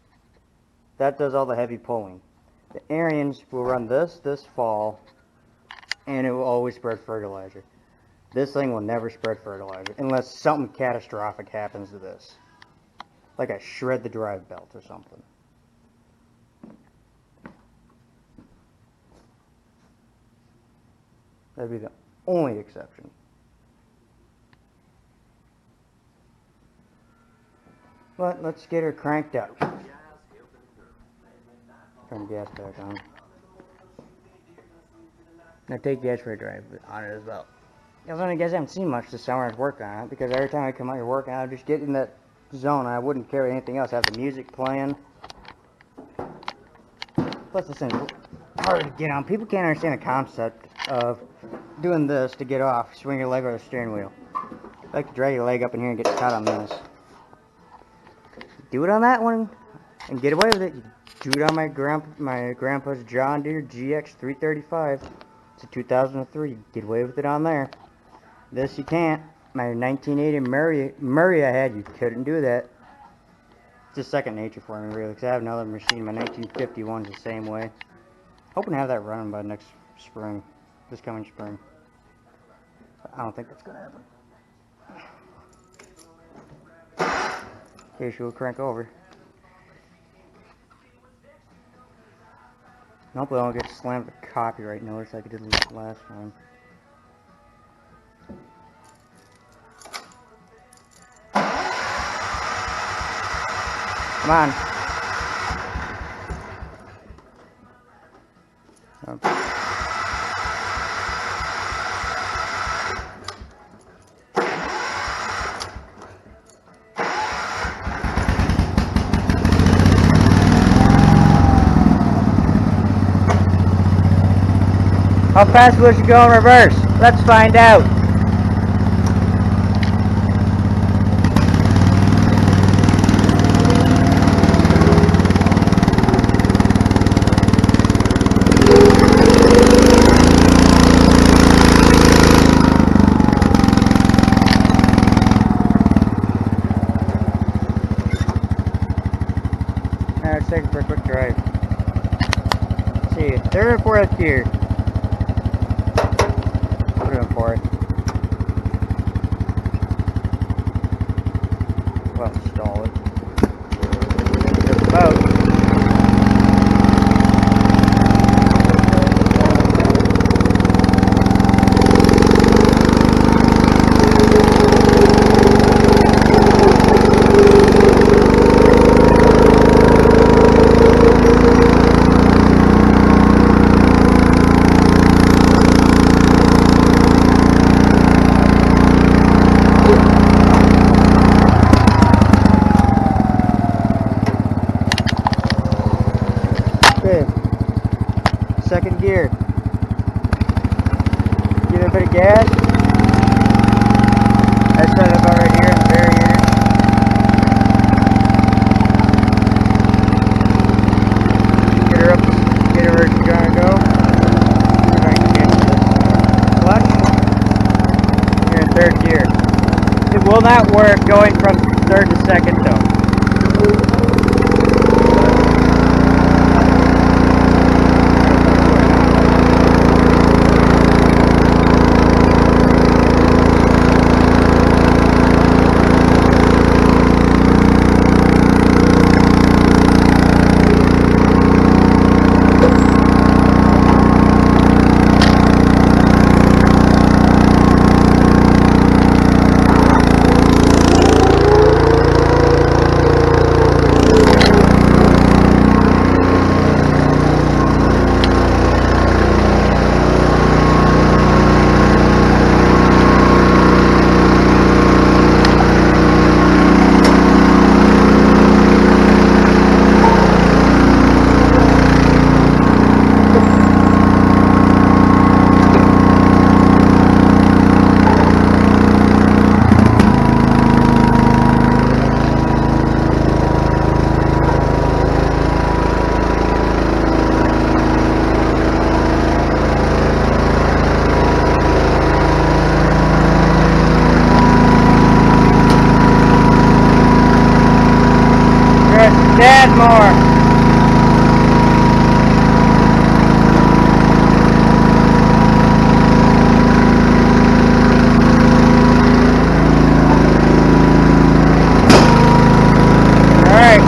[SPEAKER 2] That does all the heavy pulling. The Arians will run this fall, and it will always spread fertilizer. This thing will never spread fertilizer unless something catastrophic happens to this. Like I shred the drive belt or something. That'd be the only exception. But let's get her cranked up. Turn the gas back on. Now take gas for a drive on it as well. Because I guess I haven't seen much this summer at work on it, because every time I come out here working, I'm just getting that zone. I wouldn't carry anything else. I have the music playing. Plus, this thing's hard to get on. People can't understand the concept of doing this to get off. Swing your leg over the steering wheel. I like to drag your leg up in here and get caught on this. Do it on that one and get away with it. You do it on my grandpa's John Deere GX 335. It's a 2003. Get away with it on there. This you can't. My 1980 Murray I had, you couldn't do that. It's just second nature for me, really, because I have another machine. My 1951's the same way. Hoping to have that running by next spring, this coming spring. But I don't think that's going to happen. Okay, she'll crank over. Hopefully I don't get slammed with copyright notice like I did last time. Come on. Okay. How fast will she go in reverse? Let's find out. Let's take it for a quick drive. Let's see, third or fourth gear. Put it in fourth. Well, stall it. Just about. Second gear. Give it a bit of gas. I set it about right here in the barrier. Get her up, get her where she's gonna go. Clutch. You're in third gear. It will not work going from third to second though. Dad more. All right.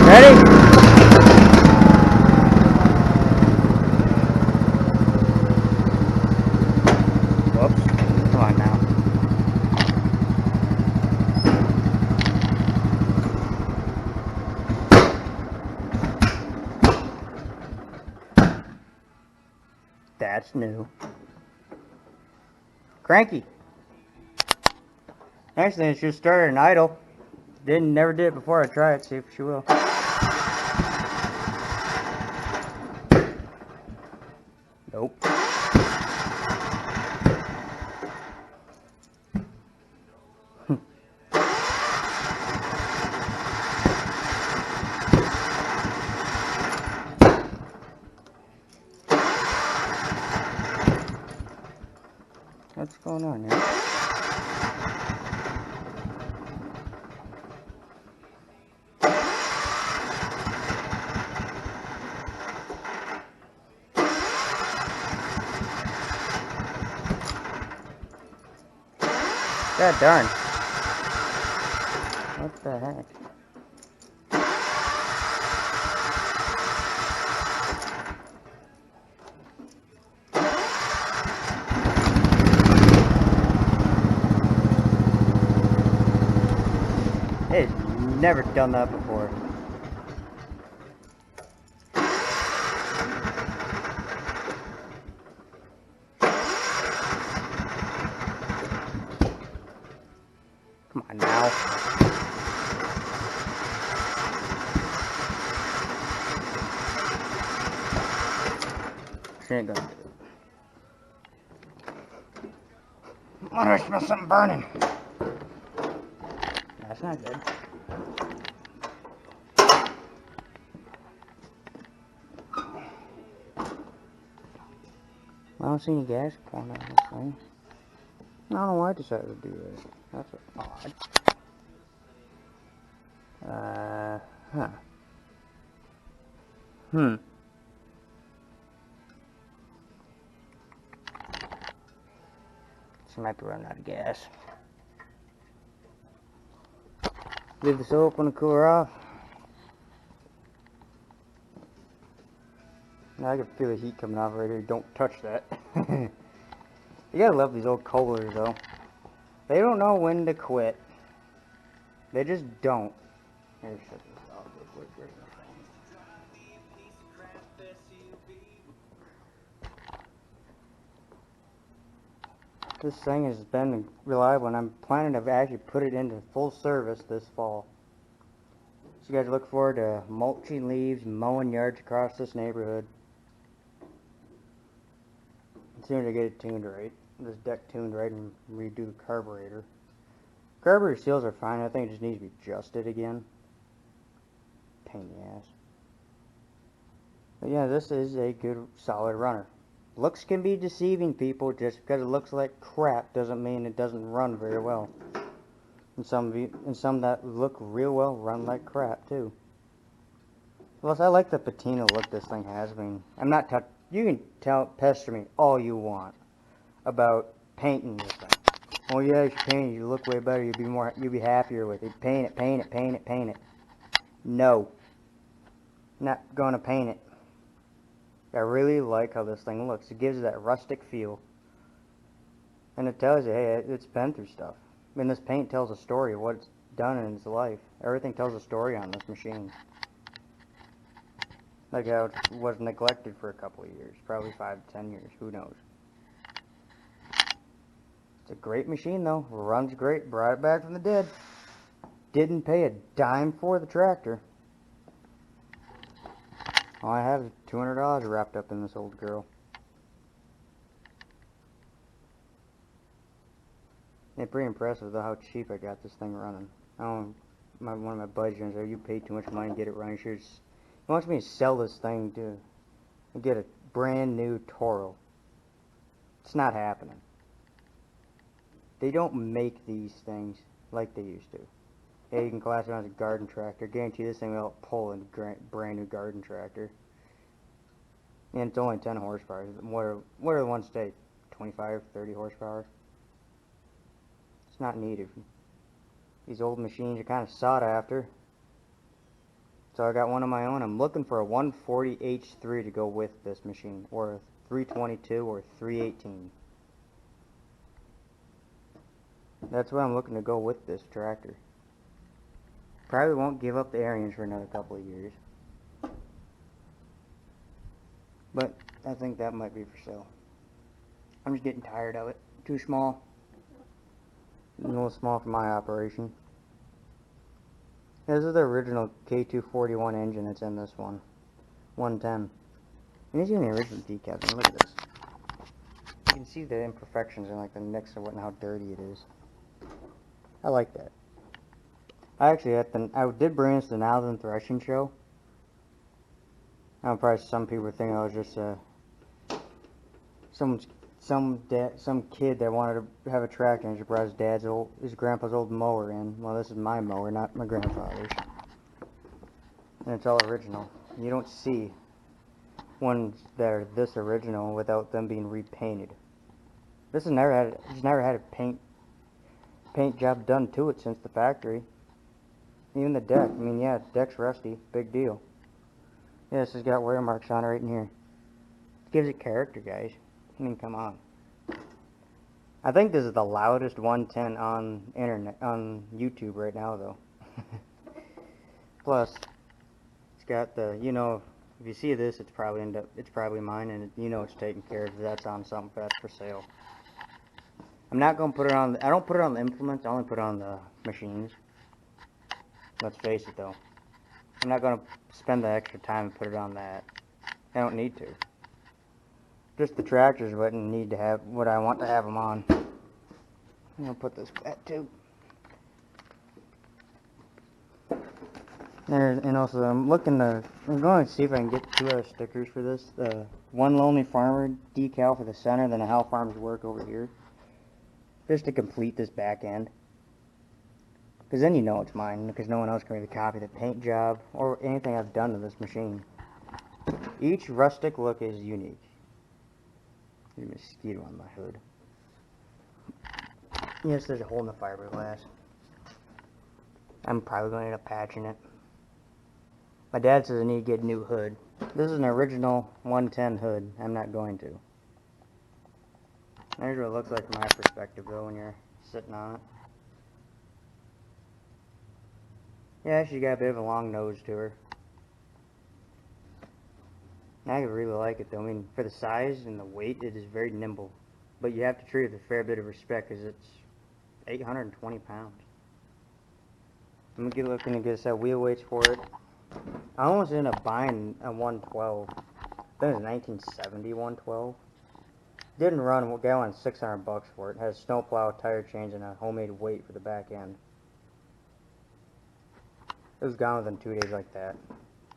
[SPEAKER 2] Ready? Whoops. Come on now. That's new. Cranky. Next thing is just started an idle. Never did it before. I try it, see if she will. Nope. What's going on here? God darn. What the heck? It's never done that before. Come on now. She ain't gonna do it. I smell something burning. That's not good. I don't see any gas pouring out of this thing. I don't know why I decided to do that. That's odd. Huh. She might be running out of gas. Leave this open and cool her off. Now I can feel the heat coming off right here. Don't touch that. You gotta love these old Kohlers though. They don't know when to quit. They just don't. Here, shut this off real quick. Where's my phone? This thing has been reliable, and I'm planning to actually put it into full service this fall. So you guys look forward to mulching leaves, mowing yards across this neighborhood. As soon as I get it tuned right, this deck tuned right, and redo the carburetor. Carburetor seals are fine. I think it just needs to be adjusted again. Pain in the ass. But yeah, this is a good, solid runner. Looks can be deceiving, people. Just because it looks like crap doesn't mean it doesn't run very well. And some that look real well run like crap too. Plus, I like the patina look this thing has. I mean, I'm not you can pester me all you want about painting this thing. Oh yeah, if you paint it, you look way better. You'd be happier with it. Paint it, paint it, paint it, paint it. No, not gonna paint it. I really like how this thing looks. It gives it that rustic feel, and it tells you, hey, it's been through stuff. I mean, this paint tells a story of what it's done in its life. Everything tells a story on this machine. Like how it was neglected for a couple of years, probably 5 to 10 years, who knows. It's a great machine though, runs great, brought it back from the dead. Didn't pay a dime for the tractor. All I have is $200 wrapped up in this old girl. It's pretty impressive though how cheap I got this thing running. One of my buddies said, you paid too much money to get it running. He wants me to sell this thing to get a brand new Toro. It's not happening. They don't make these things like they used to. Yeah, you can class it as a garden tractor. Guarantee this thing will pull a brand new garden tractor. And it's only 10 horsepower. What are the ones today? 25, 30 horsepower? It's not needed. These old machines are kind of sought after. So I got one of my own. I'm looking for a 140H3 to go with this machine, or a 322 or 318. That's what I'm looking to go with this tractor. Probably won't give up the Ariens for another couple of years. But I think that might be for sale. I'm just getting tired of it. Too small. A little small for my operation. This is the original K241 engine that's in this one. 110. And these are the original decals. And look at this. You can see the imperfections and like the nicks of what and how dirty it is. I like that. I did bring this to the Nowthen Threshing Show. Now probably some people are thinking I was just some kid that wanted to have a tractor and just brought his grandpa's old mower in. Well, this is my mower, not my grandfather's. And it's all original. You don't see ones that are this original without them being repainted. It's never had a paint job done to it since the factory. Even the deck. I mean, yeah, the deck's rusty. Big deal. Yeah, this has got wear marks on it right in here. It gives it character, guys. I mean, come on. I think this is the loudest 110 on YouTube right now, though. Plus, it's got the, if you see this, it's probably mine, and it's taken care of. That's on something that's for sale. I'm not gonna put it on. I don't put it on the implements. I only put it on the machines. Let's face it, though. I'm not gonna spend the extra time and put it on that. I don't need to. Just the tractors wouldn't need to have what I want to have them on. I'm gonna put this back too. And also I'm going to see if I can get 2 other stickers for this. The One Lonely Farmer decal for the center, then a How Farms Work over here. Just to complete this back end. Because then it's mine, because no one else can really copy the paint job or anything I've done to this machine. Each rustic look is unique. There's a mosquito on my hood. Yes, there's a hole in the fiberglass. I'm probably going to end up patching it. My dad says I need to get a new hood. This is an original 110 hood. I'm not going to. There's what it looks like from my perspective, though, when you're sitting on it. Yeah, she got a bit of a long nose to her. I really like it, though. I mean, for the size and the weight, it is very nimble. But you have to treat it with a fair bit of respect, because it's 820 pounds. I'm looking to get a set of wheel weights for it. I almost ended up buying a 112. I think it was a 1970 112. Didn't run. Got on $600 for it. It has snowplow, tire change, and a homemade weight for the back end. It was gone within 2 days like that.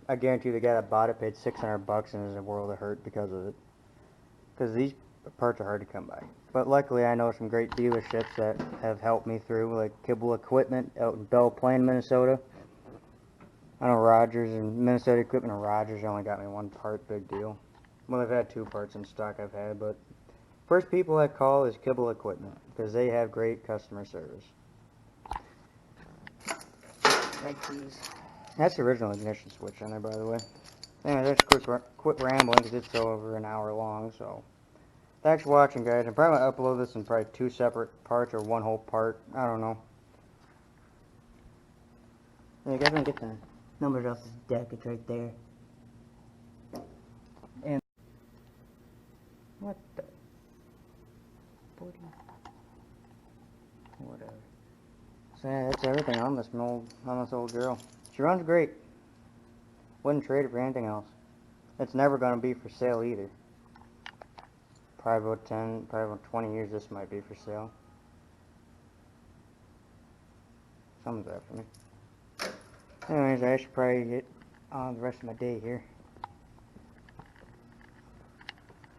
[SPEAKER 2] I guarantee the guy that bought it paid $600 and is in a world of hurt because of it. Because these parts are hard to come by. But luckily I know some great dealerships that have helped me through, like Kibble Equipment out in Belle Plaine, Minnesota. I know Rogers and Minnesota Equipment and Rogers only got me 1 part, big deal. Well, I've had 2 parts in stock I've had, but first people I call is Kibble Equipment, because they have great customer service. Like these. That's the original ignition switch on there, by the way. Anyway, let's quit rambling, because it's over an hour long, so. Thanks for watching, guys. I'm probably going to upload this in probably 2 separate parts, or 1 whole part. I don't know. Yeah, you guys want to get the numbers off this deck. It's right there. And what the 40? Whatever. So yeah, that's everything on this old girl. She runs great. Wouldn't trade it for anything else. It's never going to be for sale either. Probably about 20 years this might be for sale. Someone's after me. Anyways, I should probably get on the rest of my day here.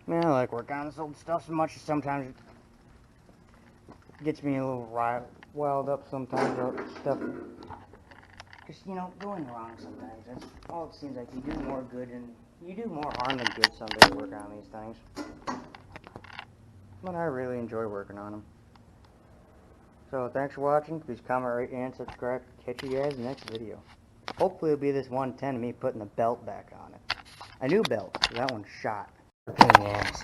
[SPEAKER 2] I mean, I like working on this old stuff so much that sometimes it gets me a little riled up sometimes about stuff. Just, going wrong sometimes. That's all it seems like. You do more good and you do more harm than good some days working on these things. But I really enjoy working on them. So thanks for watching. Please comment, rate, and subscribe. Catch you guys in the next video. Hopefully it'll be this 110 of me putting the belt back on it. A new belt. That one's shot. Okay, yes.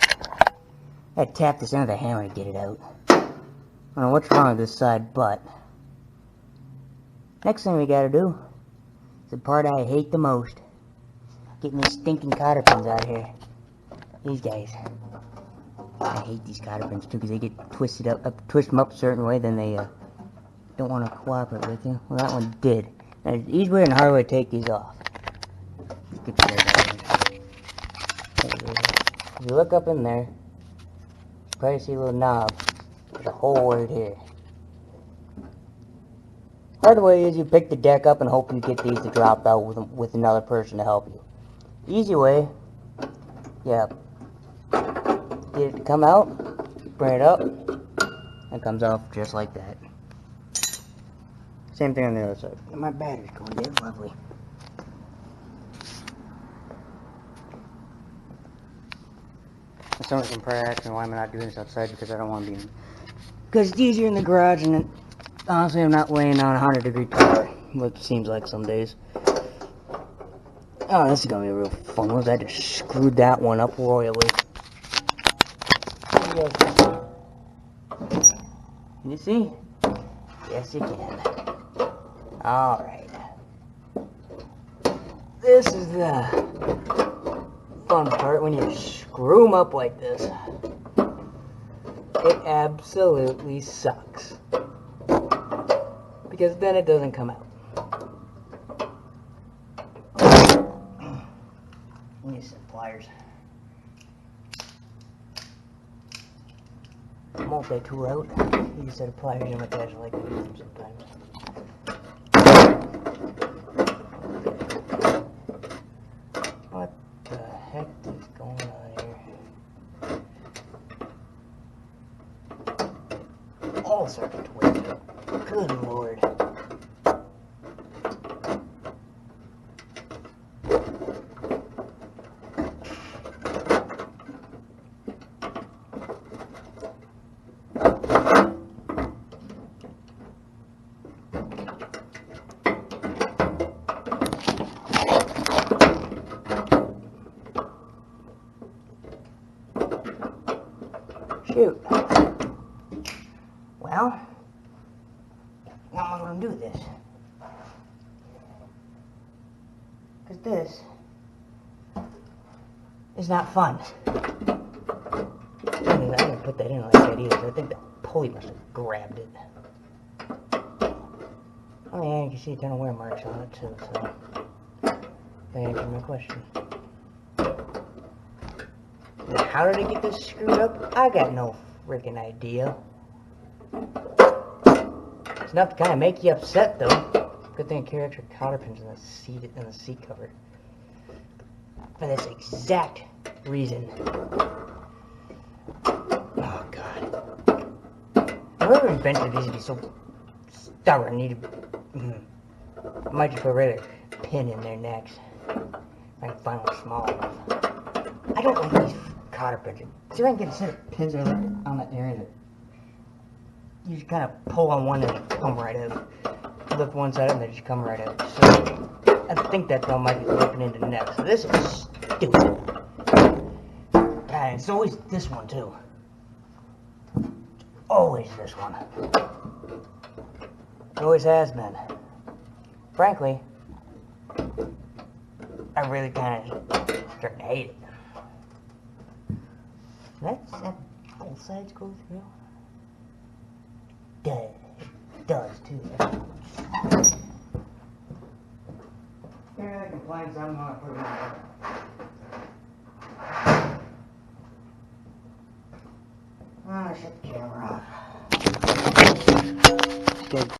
[SPEAKER 2] I tapped this under the hammer to get it out. I don't know what's wrong with this side, but next thing we gotta do is the part I hate the most. Getting these stinking cotter pins out of here. These guys. I hate these cotter pins too because they get twisted twist them up a certain way, then they don't want to cooperate with you. Well, that one did. Now, it's easier and harder to take these off. If you look up in there, you probably see a little knob. There's a hole right here. Hard way is you pick the deck up and hope you get these to drop out with another person to help you. Easy way, yeah, get it to come out, bring it up, and it comes off just like that. Same thing on the other side. My battery's going dead. Lovely. Someone can probably ask me why I'm not doing this outside because I don't want to be in. Because it's easier in the garage, and honestly, I'm not laying on a 100-degree tower, which seems like some days. Oh, this is gonna be a real fun one. I just screwed that one up royally. Can you see? Yes, you can. Alright. This is the fun part when you screw them up like this. It absolutely sucks. Because then it doesn't come out. Need some pliers. Multi-tool out. Use a set of pliers in my cash. I like to use them sometimes. What the heck is going on here? All circuit twisted. Good lord. Shoot. Well, how am I going to do this? Because this is not fun. I didn't put that in like that either. I think the pulley must have grabbed it. Oh yeah, you can see a ton of wear marks on it too, so that answered my question. How did I get this screwed up? I got no freaking idea. It's enough to kind of make you upset, though. Good thing I carry extra cotter pins in the seat cover. For this exact reason. Oh God! Whoever invented these would be so stubborn. I might just put a regular pin in there next. If I can find one small enough. I don't like these cotter pins. See if I can get a set of pins on that area that you just kind of pull on one and they come right out. Lift one side and they just come right out. So I think that though might be flipping into the next. So this is stupid. And it's always this one too. Always this one. It always has been. Frankly, I really kind of starting to hate it. That both sides go through. It does too. Maybe I can find something on it. Put it in there. Shut the camera off. Good.